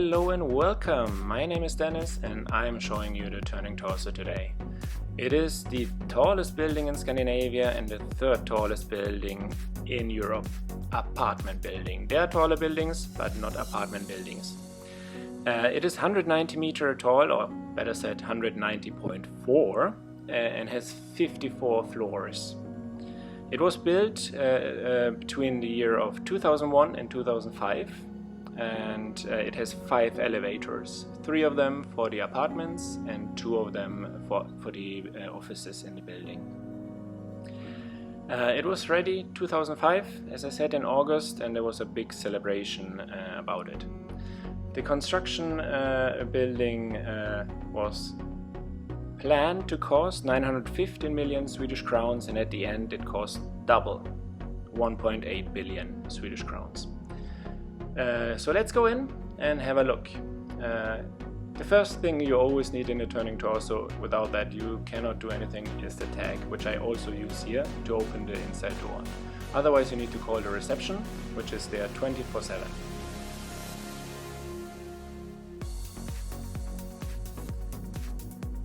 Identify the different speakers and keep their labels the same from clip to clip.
Speaker 1: Hello and welcome! My name is Dennis and I'm showing you the turning torso today. It is the tallest building in Scandinavia and the third tallest building in Europe. Apartment building. There are taller buildings, but not apartment buildings. It is 190 meter tall, or better said 190.4, and has 54 floors. It was built between the year of 2001 and 2005, and it has 5 elevators, 3 of them for the apartments and 2 of them for the offices in the building. It was ready 2005, as I said, in August, and there was a big celebration about it. The construction building was planned to cost 915 million Swedish crowns, and at the end it cost double, 1.8 billion Swedish crowns. So let's go in and have a look. The first thing you always need in a turning torso, without that you cannot do anything, is the tag, which I also use here to open the inside door. Otherwise you need to call the reception, which is there 24/7.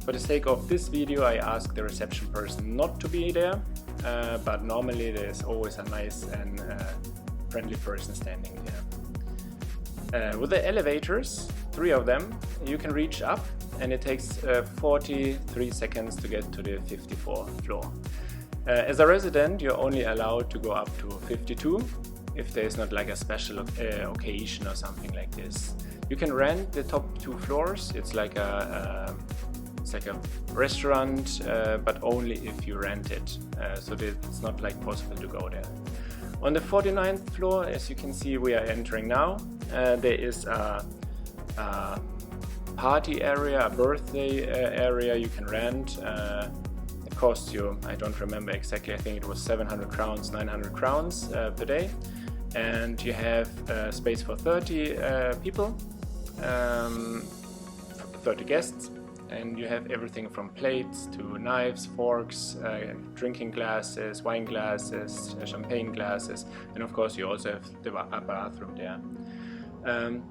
Speaker 1: For the sake of this video I ask the reception person not to be there, but normally there's always a nice and friendly person standing there. With the elevators, 3 of them, you can reach up, and it takes 43 seconds to get to the 54th floor. As a resident you're only allowed to go up to 52 if there's not like a special occasion or something like this. You can rent the top 2 floors. It's like a restaurant, but only if you rent it, so it's not like possible to go there. On the 49th floor, as you can see, we are entering now. There is a party area, a birthday area you can rent. It costs you, I don't remember exactly, I think it was 700 crowns, 900 crowns per day. And you have space for 30 people, 30 guests. And you have everything from plates to knives, forks, drinking glasses, wine glasses, champagne glasses, and of course you also have a bathroom there.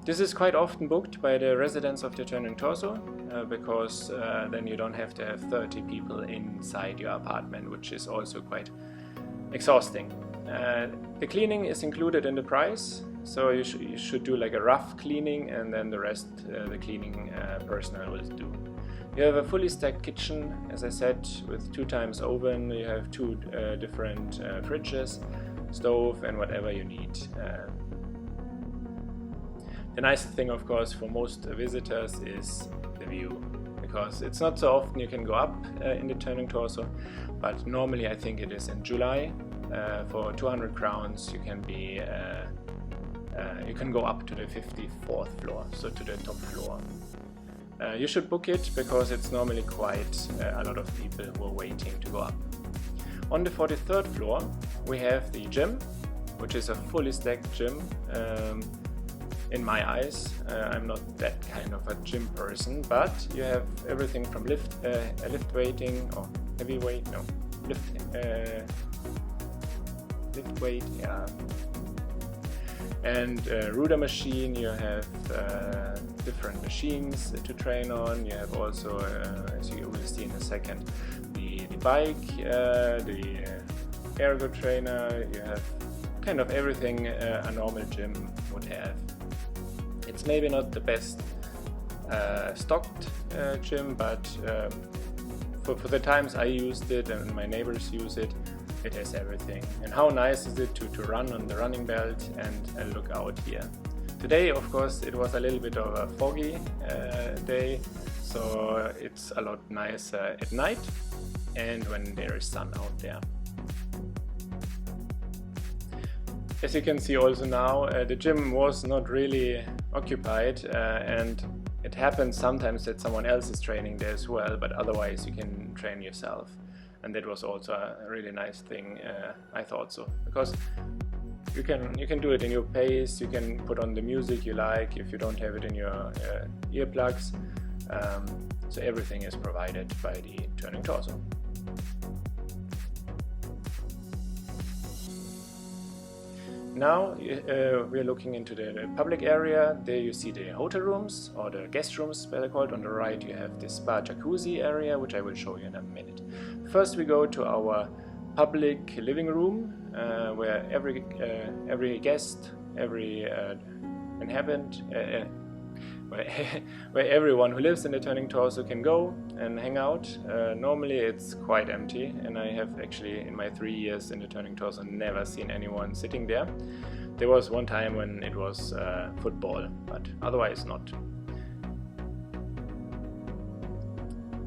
Speaker 1: This is quite often booked by the residents of the turning torso, because then you don't have to have 30 people inside your apartment, which is also quite exhausting. The cleaning is included in the price, so you should do like a rough cleaning, and then the rest the cleaning personnel will do. You have a fully stacked kitchen, as I said, with 2 times oven. You have 2 different fridges, stove, and whatever you need. The nice thing, of course, for most visitors is the view, because it's not so often you can go up in the turning torso, but normally I think it is in July. For 200 crowns you can be you can go up to the 54th floor, so to the top floor. You should book it, because it's normally quite a lot of people who are waiting to go up. On the 43rd floor we have the gym, which is a fully stacked gym. In my eyes, I'm not that kind of a gym person, but you have everything from lift weighting, or heavy weight, no, lift weight, yeah. And ruder machine. You have different machines to train on. You have also, as you will see in a second, the bike, the ergo trainer. You have kind of everything a normal gym would have. It's maybe not the best stocked gym, but for the times I used it and my neighbors use it, it has everything. And how nice is it to run on the running belt and look out here. Today, of course, it was a little bit of a foggy day, so it's a lot nicer at night and when there is sun out there. As you can see also now, the gym was not really occupied, and it happens sometimes that someone else is training there as well, but otherwise you can train yourself. And that was also a really nice thing, I thought so, because you can do it in your pace. You can put on the music you like if you don't have it in your earplugs. So everything is provided by the turning torso. Now we're looking into the public area. There you see the hotel rooms, or the guest rooms they're called. On the right you have the spa jacuzzi area, which I will show you in a minute. First we go to our public living room, where every guest, every inhabitant, where everyone who lives in the Turning Torso can go and hang out. Normally it's quite empty, and I have actually in my 3 years in the Turning Torso never seen anyone sitting there. There was one time when it was football, but otherwise not.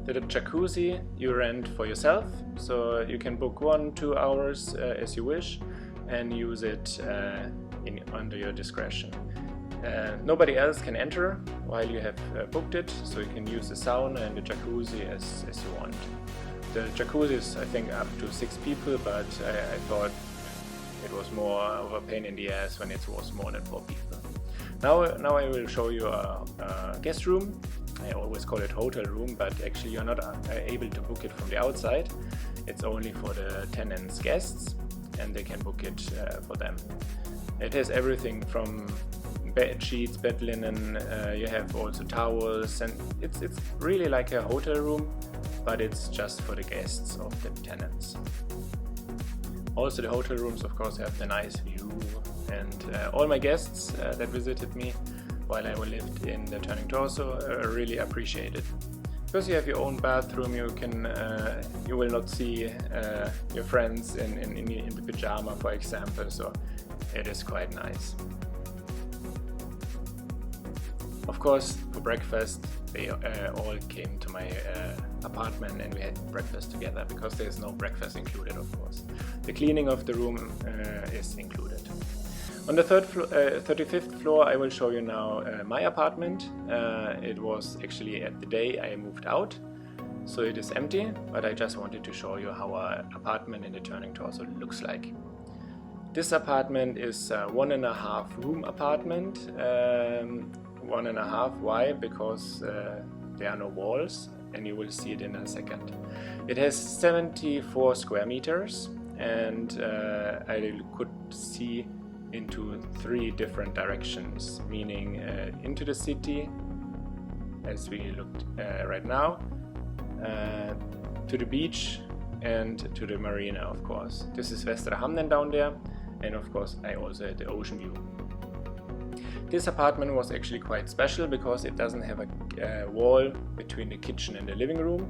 Speaker 1: The jacuzzi you rent for yourself, so you can book 1-2 hours as you wish and use it under your discretion. Nobody else can enter while you have booked it, so you can use the sauna and the jacuzzi as you want. The jacuzzi is, I think, up to 6 people, but I thought it was more of a pain in the ass when it was more than 4 people. Now I will show you a guest room. I always call it hotel room, but actually you're not able to book it from the outside. It's only for the tenants' guests, and they can book it for them. It has everything from bed sheets, bed linen, you have also towels, and it's really like a hotel room, but it's just for the guests of the tenants. Also the hotel rooms of course have the nice view, and all my guests that visited me while I lived in the Turning Torso really appreciate it. Because you have your own bathroom, you will not see your friends in the pajama, for example, so it is quite nice. Of course, for breakfast they all came to my apartment and we had breakfast together, because there's no breakfast included, of course. The cleaning of the room is included. On the 35th floor I will show you now my apartment. It was actually at the day I moved out, so it is empty, but I just wanted to show you how our apartment in the Turning Torso looks like. This apartment is a 1.5 room apartment. 1.5, why? Because there are no walls, and you will see it in a second. It has 74 square meters, and I could see into 3 different directions, meaning into the city, as we looked right now, to the beach and to the marina, of course. This is Västra Hamnen down there, and of course I also had the ocean view. This apartment was actually quite special because it doesn't have a wall between the kitchen and the living room.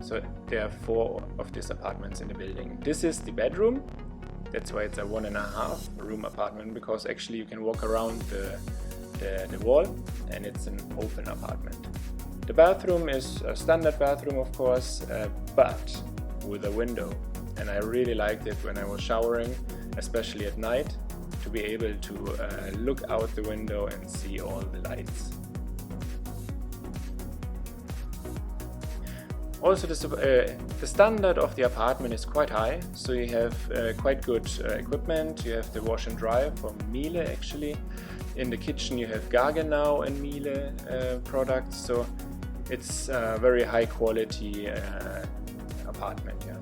Speaker 1: So there are 4 of these apartments in the building. This is the bedroom. That's why it's a 1.5 room apartment, because actually you can walk around the wall and it's an open apartment. The bathroom is a standard bathroom, of course, but with a window. And I really liked it when I was showering, especially at night, to be able to look out the window and see all the lights. Also the standard of the apartment is quite high, so you have quite good equipment. You have the wash and dry from Miele actually. In the kitchen you have Gaggenau and Miele products, so it's a very high quality apartment. Yeah.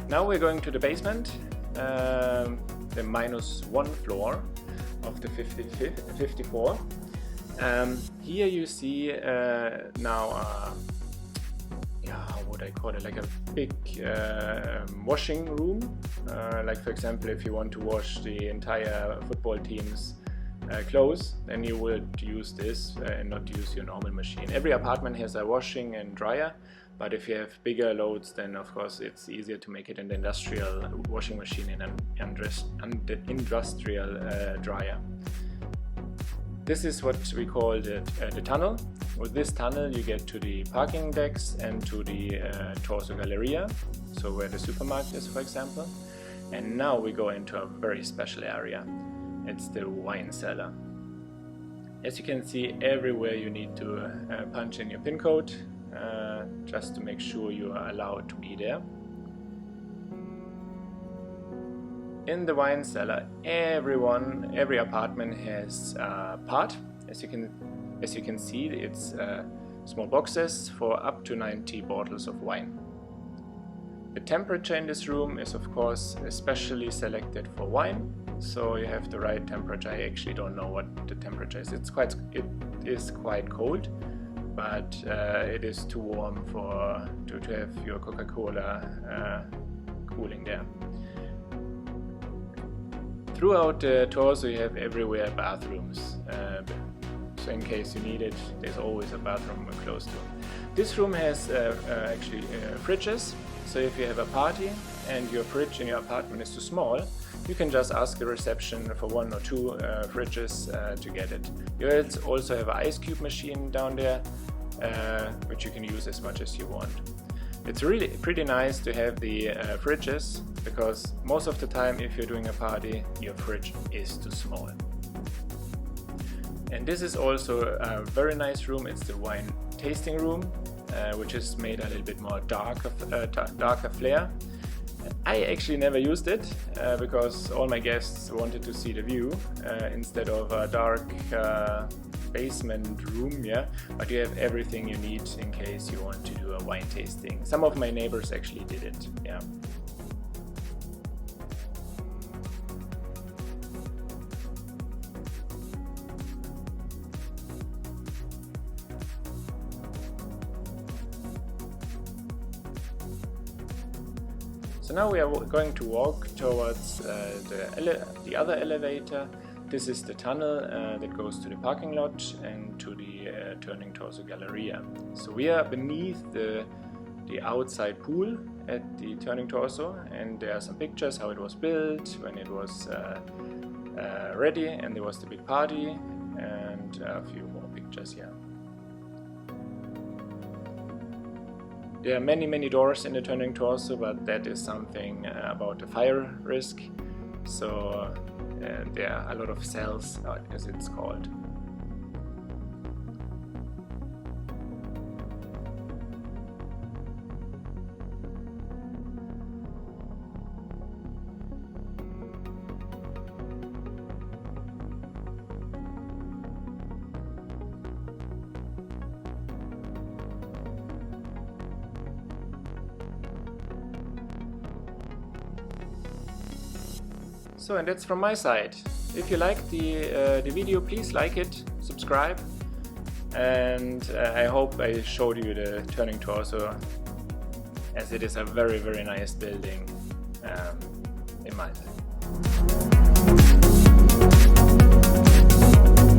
Speaker 1: Now we're going to the basement, the -1 floor of the 54. Here you see now, how would I call it, like a big washing room. Like for example, if you want to wash the entire football team's clothes, then you would use this and not use your normal machine. Every apartment has a washing and dryer, but if you have bigger loads, then of course it's easier to make it in the industrial washing machine and an industrial dryer. This is what we call the tunnel. With this tunnel you get to the parking decks and to the Torso Galleria, so where the supermarket is, for example. And now we go into a very special area. It's the wine cellar. As you can see, everywhere you need to punch in your PIN code just to make sure you are allowed to be there. In the wine cellar, every apartment has a part. As you can see, it's small boxes for up to 90 bottles of wine. The temperature in this room is of course especially selected for wine, so you have the right temperature. I actually don't know what the temperature is. It is quite cold, but it is too warm to have your Coca-Cola cooling there. Throughout the torso you have everywhere bathrooms, so in case you need it, there's always a bathroom close to. This room has actually fridges, so if you have a party and your fridge in your apartment is too small, you can just ask the reception for 1 or 2 fridges to get it. You also have an ice cube machine down there, which you can use as much as you want. It's really pretty nice to have the fridges, because most of the time if you're doing a party, your fridge is too small. And this is also a very nice room. It's the wine tasting room, which is made a little bit more darker flair. I actually never used it because all my guests wanted to see the view instead of a dark basement room, yeah, but you have everything you need in case you want to do a wine tasting. Some of my neighbors actually did it, yeah. So now we are going to walk towards the other elevator. This is the tunnel that goes to the parking lot and to the Turning Torso Galleria. So we are beneath the outside pool at the Turning Torso, and there are some pictures how it was built, when it was ready, and there was the big party, and a few more pictures here. There are many doors in the Turning Torso, but that is something about the fire risk. So there are a lot of cells, as it's called. So, and that's from my side. If you liked the video, please like it, subscribe, and I hope I showed you the Turning Torso, as it is a very nice building in Malmö.